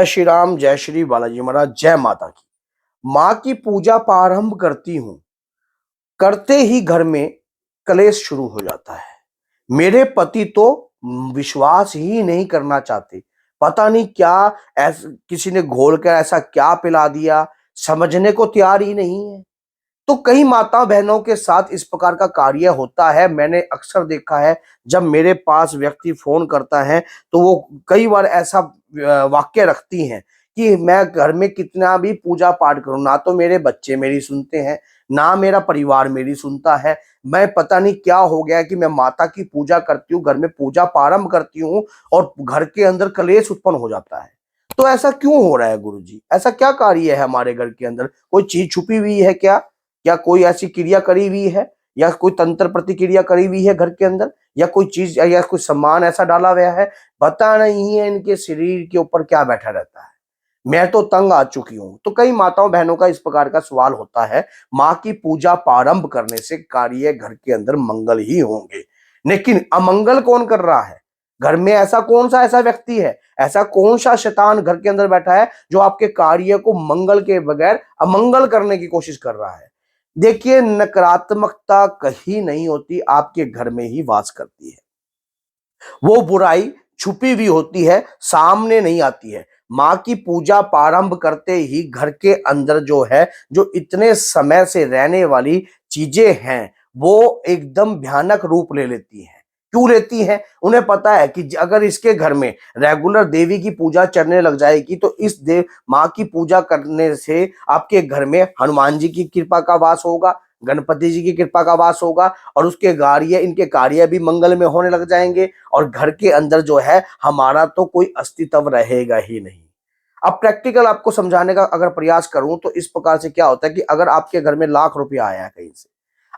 जय श्री राम, जय श्री बालाजी महाराज, जय माता की। माँ की पूजा प्रारंभ करती हूँ, करते ही घर में कलेश शुरू हो जाता है। मेरे पति तो विश्वास ही नहीं करना चाहते। पता नहीं क्या किसी ने घोल कर ऐसा क्या पिला दिया, समझने को तैयार ही नहीं है। तो कई माता बहनों के साथ इस प्रकार का कार्य होता है। मैंने अक्सर देखा है, जब मेरे पास व्यक्ति फोन करता है तो वो कई बार ऐसा वाक्य रखती हैं कि मैं घर में कितना भी पूजा पाठ करूं, ना तो मेरे बच्चे मेरी सुनते हैं, ना मेरा परिवार मेरी सुनता है। मैं पता नहीं क्या हो गया कि मैं माता की पूजा करती हूँ, घर में पूजा प्रारंभ करती हूँ और घर के अंदर कलेश उत्पन्न हो जाता है। तो ऐसा क्यों हो रहा है गुरुजी? ऐसा क्या कार्य है हमारे घर के अंदर? कोई चीज छुपी हुई है क्या? या कोई ऐसी क्रिया करी हुई है, या कोई तंत्र प्रतिक्रिया करी हुई है घर के अंदर, या कोई चीज या कोई सामान ऐसा डाला हुआ है? पता नहीं है इनके शरीर के ऊपर क्या बैठा रहता है। मैं तो तंग आ चुकी हूं। तो कई माताओं बहनों का इस प्रकार का सवाल होता है। माँ की पूजा प्रारंभ करने से कार्य घर के अंदर मंगल ही होंगे, लेकिन अमंगल कौन कर रहा है? घर में ऐसा कौन सा ऐसा व्यक्ति है, ऐसा कौन सा शैतान घर के अंदर बैठा है जो आपके कार्य को मंगल के बगैर अमंगल करने की कोशिश कर रहा है? देखिए, नकारात्मकता कहीं नहीं होती, आपके घर में ही वास करती है। वो बुराई छुपी हुई होती है, सामने नहीं आती है। माँ की पूजा प्रारंभ करते ही घर के अंदर जो है, जो इतने समय से रहने वाली चीजें हैं, वो एकदम भयानक रूप ले लेती हैं। क्यों लेती हैं? उन्हें पता है कि अगर इसके घर में रेगुलर देवी की पूजा चलने लग जाएगी तो इस देव माँ की पूजा करने से आपके घर में हनुमान जी की कृपा का वास होगा, गणपति जी की कृपा का वास होगा, और उसके कार्य इनके कार्य भी मंगल में होने लग जाएंगे, और घर के अंदर जो है हमारा तो कोई अस्तित्व रहेगा ही नहीं। अब प्रैक्टिकल आपको समझाने का अगर प्रयास करूं तो इस प्रकार से क्या होता है कि अगर आपके घर में लाख रुपया आया है कहीं से,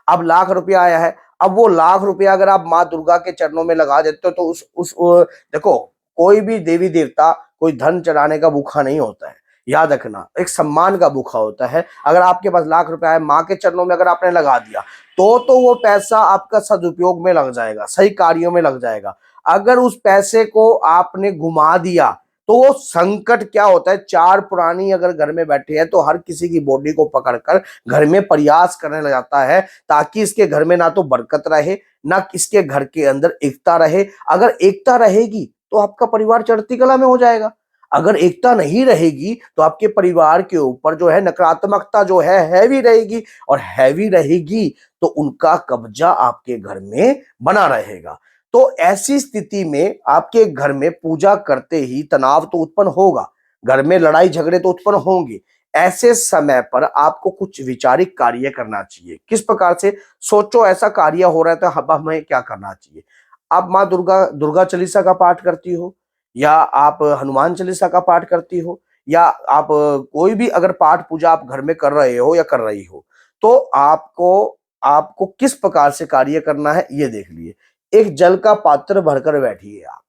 अब लाख रुपया आया है, अब वो लाख रुपया अगर आप माँ दुर्गा के चरणों में लगा देते हो तो देखो, कोई भी देवी देवता कोई धन चढ़ाने का भूखा नहीं होता है। याद रखना, एक सम्मान का भूखा होता है। अगर आपके पास लाख रुपया है, माँ के चरणों में अगर आपने लगा दिया तो वो पैसा आपका सदुपयोग में लग जाएगा, सही कार्यों में लग जाएगा। अगर उस पैसे को आपने घुमा दिया तो वो संकट क्या होता है, चार पुरानी अगर घर में बैठे हैं तो हर किसी की बॉडी को पकड़कर घर में प्रयास करने लग जाता है ताकि इसके घर में ना तो बरकत रहे, ना इसके घर के अंदर एकता रहे। अगर एकता रहेगी तो आपका परिवार चढ़ती कला में हो जाएगा। अगर एकता नहीं रहेगी तो आपके परिवार के ऊपर जो है नकारात्मकता जो है हैवी रहेगी, और हैवी रहेगी तो उनका कब्जा आपके घर में बना रहेगा। तो ऐसी स्थिति में आपके घर में पूजा करते ही तनाव तो उत्पन्न होगा, घर में लड़ाई झगड़े तो उत्पन्न होंगे। ऐसे समय पर आपको कुछ विचारिक कार्य करना चाहिए। किस प्रकार से? सोचो, ऐसा कार्य हो रहा है तो अब हमें क्या करना चाहिए? आप माँ दुर्गा दुर्गा चालीसा का पाठ करती हो, या आप हनुमान चालीसा का पाठ करती हो, या आप कोई भी अगर पाठ पूजा आप घर में कर रहे हो या कर रही हो, तो आपको आपको किस प्रकार से कार्य करना है ये देख लिए। एक जल का पात्र भरकर बैठिए आप,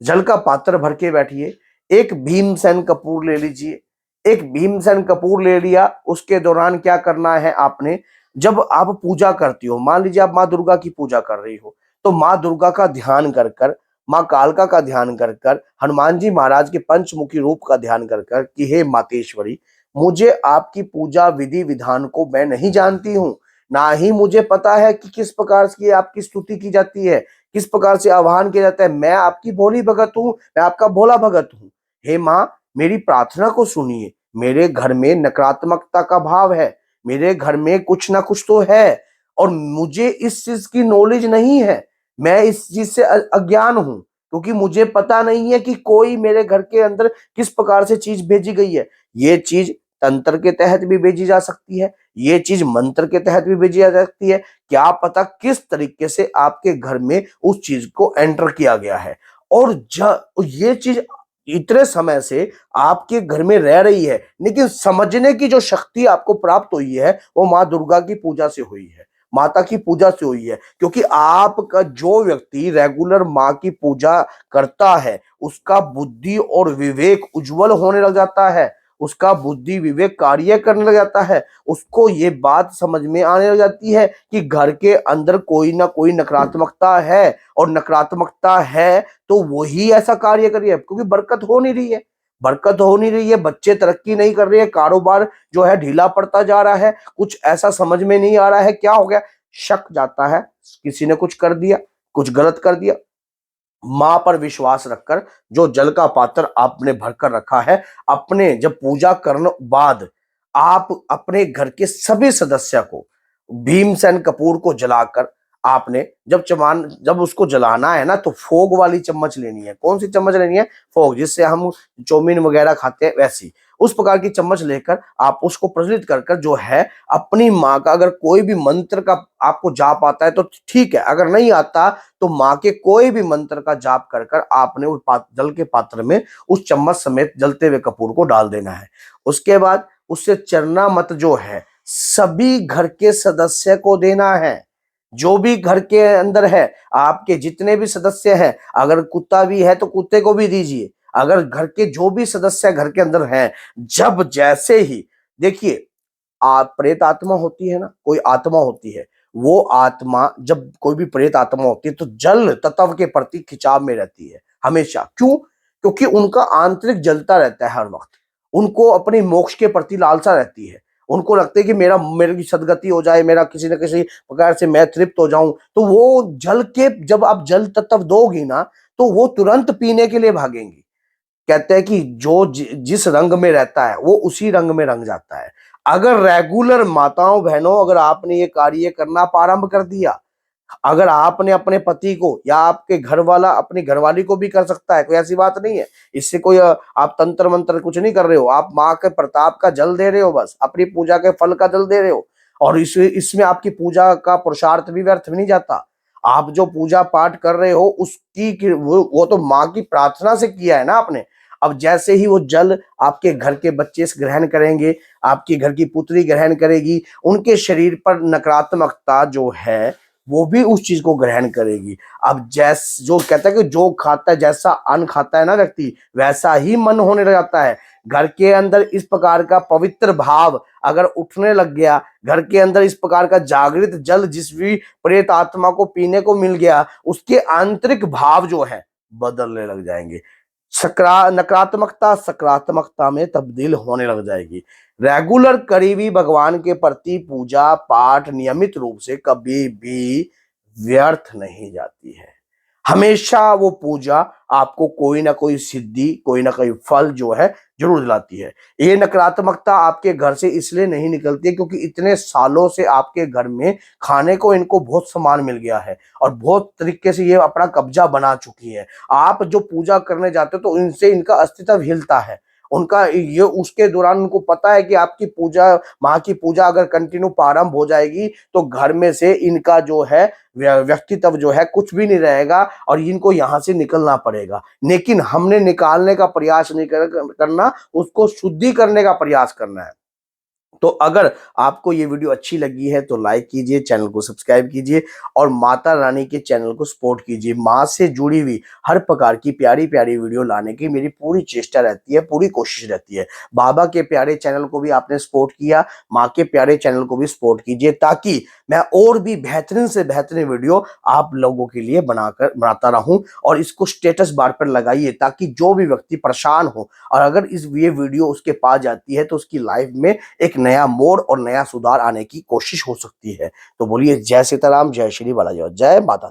जल का पात्र भर के बैठिए। एक भीमसेन कपूर ले लीजिए। एक भीमसेन कपूर ले लिया, उसके दौरान क्या करना है आपने, जब आप पूजा करती हो, मान लीजिए आप माँ दुर्गा की पूजा कर रही हो, तो माँ दुर्गा का ध्यान कर कर, माँ कालका का ध्यान कर कर, हनुमान जी महाराज के पंचमुखी रूप का ध्यान कर कर कि हे मातेश्वरी, मुझे आपकी पूजा विधि विधान को मैं नहीं जानती हूँ, ना ही मुझे पता है कि किस प्रकार की आपकी स्तुति की जाती है, किस प्रकार से आह्वान किया जाता है। मैं आपकी भोली भगत हूँ, मैं आपका भोला भगत हूँ। हे माँ, मेरी प्रार्थना को सुनिए। मेरे घर में नकारात्मकता का भाव है, मेरे घर में कुछ ना कुछ तो है, और मुझे इस चीज की नॉलेज नहीं है। मैं इस चीज से अज्ञान हूँ, क्योंकि मुझे पता नहीं है कि कोई मेरे घर के अंदर किस प्रकार से चीज भेजी गई है। ये चीज तंत्र के तहत भी भेजी जा सकती है, ये चीज मंत्र के तहत भी भेजी जा सकती है। क्या पता किस तरीके से आपके घर में उस चीज को एंटर किया गया है, और ये चीज इतने समय से आपके घर में रह रही है, लेकिन समझने की जो शक्ति आपको प्राप्त हुई है वो माँ दुर्गा की पूजा से हुई है, माता की पूजा से हुई है। क्योंकि आपका जो व्यक्ति रेगुलर माँ की पूजा करता है, उसका बुद्धि और विवेक उज्जवल होने लग जाता है, उसका बुद्धि विवेक कार्य करने लग जाता है। उसको ये बात समझ में आने लग जाती है कि घर के अंदर कोई ना कोई नकारात्मकता है, और नकारात्मकता है तो वही ऐसा कार्य करिए, क्योंकि बरकत हो नहीं रही है। बरकत हो नहीं रही है, बच्चे तरक्की नहीं कर रहे हैं, कारोबार जो है ढीला पड़ता जा रहा है, कुछ ऐसा समझ में नहीं आ रहा है क्या हो गया। शक जाता है, किसी ने कुछ कर दिया, कुछ गलत कर दिया। मां पर विश्वास रखकर जो जल का पात्र आपने भरकर रखा है, अपने जब पूजा करने बाद आप अपने घर के सभी सदस्य को भीमसेन कपूर को जलाकर आपने जब उसको जलाना है ना, तो फोग वाली चम्मच लेनी है। कौन सी चम्मच लेनी है? फोग, जिससे हम चौमीन वगैरह खाते हैं वैसी, उस प्रकार की चम्मच लेकर आप उसको प्रज्वलित कर कर जो है अपनी माँ का, अगर कोई भी मंत्र का आपको जाप आता है तो ठीक है, अगर नहीं आता तो माँ के कोई भी मंत्र का जाप कर कर आपने उस जल के पात्र में उस चम्मच समेत जलते हुए कपूर को डाल देना है। उसके बाद उससे चरना मत जो है सभी घर के सदस्य को देना है। जो भी घर के अंदर है, आपके जितने भी सदस्य हैं, अगर कुत्ता भी है तो कुत्ते को भी दीजिए। अगर घर के जो भी सदस्य घर के अंदर हैं, जब जैसे ही देखिए, आप प्रेत आत्मा होती है ना, कोई आत्मा होती है, वो आत्मा जब कोई भी प्रेत आत्मा होती है तो जल तत्व के प्रति खिंचाव में रहती है हमेशा। क्यों? क्योंकि उनका आंतरिक जलता रहता है हर वक्त, उनको अपनी मोक्ष के प्रति लालसा रहती है। उनको लगता है कि मेरी सदगति हो जाए, मेरा किसी न किसी प्रकार से मैं तृप्त हो जाऊं। तो वो जल के, जब आप जल तत्व दोगी ना, तो वो तुरंत पीने के लिए भागेंगी। कहते हैं कि जो जिस रंग में रहता है वो उसी रंग में रंग जाता है। अगर रेगुलर माताओं बहनों, अगर आपने ये कार्य करना प्रारंभ कर दिया, अगर आपने अपने पति को या आपके घर वाला अपनी घरवाली को भी कर सकता है, कोई ऐसी बात नहीं है। इससे कोई आप तंत्र मंत्र कुछ नहीं कर रहे हो, आप माँ के प्रताप का जल दे रहे हो, बस अपनी पूजा के फल का जल दे रहे हो। और इसमें आपकी पूजा का पुरुषार्थ भी व्यर्थ नहीं जाता। आप जो पूजा पाठ कर रहे हो उसकी वो तो माँ की प्रार्थना से किया है ना आपने। अब जैसे ही वो जल आपके घर के बच्चे ग्रहण करेंगे, आपके घर की पुत्री ग्रहण करेगी, उनके शरीर पर नकारात्मकता जो है वो भी उस चीज को ग्रहण करेगी। अब जो कहता है कि जो खाता है, जैसा अन्न खाता है ना व्यक्ति, वैसा ही मन होने लग जाता है। घर के अंदर इस प्रकार का पवित्र भाव अगर उठने लग गया, घर के अंदर इस प्रकार का जागृत जल जिस भी प्रेत आत्मा को पीने को मिल गया, उसके आंतरिक भाव जो है बदलने लग जाएंगे। नकारात्मकता सकारात्मकता में तब्दील होने लग जाएगी। रेगुलर करीबी भगवान के प्रति पूजा पाठ नियमित रूप से कभी भी व्यर्थ नहीं जाती है। हमेशा वो पूजा आपको कोई ना कोई सिद्धि, कोई ना कोई फल जो है जरूर दिलाती है। ये नकारात्मकता आपके घर से इसलिए नहीं निकलती है क्योंकि इतने सालों से आपके घर में खाने को इनको बहुत सामान मिल गया है और बहुत तरीके से ये अपना कब्जा बना चुकी है। आप जो पूजा करने जाते हो तो इनसे इनका अस्तित्व हिलता है। उनका ये उसके दौरान उनको पता है कि आपकी पूजा, माँ की पूजा अगर कंटिन्यू प्रारंभ हो जाएगी तो घर में से इनका जो है व्यक्तित्व जो है कुछ भी नहीं रहेगा और इनको यहाँ से निकलना पड़ेगा। लेकिन हमने निकालने का प्रयास नहीं करना, उसको शुद्धि करने का प्रयास करना है। तो अगर आपको ये वीडियो अच्छी लगी है तो लाइक कीजिए, चैनल को सब्सक्राइब कीजिए और माता रानी के चैनल को सपोर्ट कीजिए। माँ से जुड़ी हुई हर प्रकार की प्यारी प्यारी वीडियो लाने की मेरी पूरी चेष्टा रहती है, पूरी कोशिश रहती है। बाबा के प्यारे चैनल को भी आपने सपोर्ट किया, माँ के प्यारे चैनल को भी सपोर्ट कीजिए ताकि मैं और भी बेहतरीन से बेहतरीन वीडियो आप लोगों के लिए बनाता रहूं। और इसको स्टेटस बार पर लगाइए ताकि जो भी व्यक्ति परेशान हो और अगर ये वीडियो उसके पास जाती है तो उसकी लाइफ में एक नया मोड़ और नया सुधार आने की कोशिश हो सकती है। तो बोलिए जय सीताराम, जय श्री बालाजी, जय माता।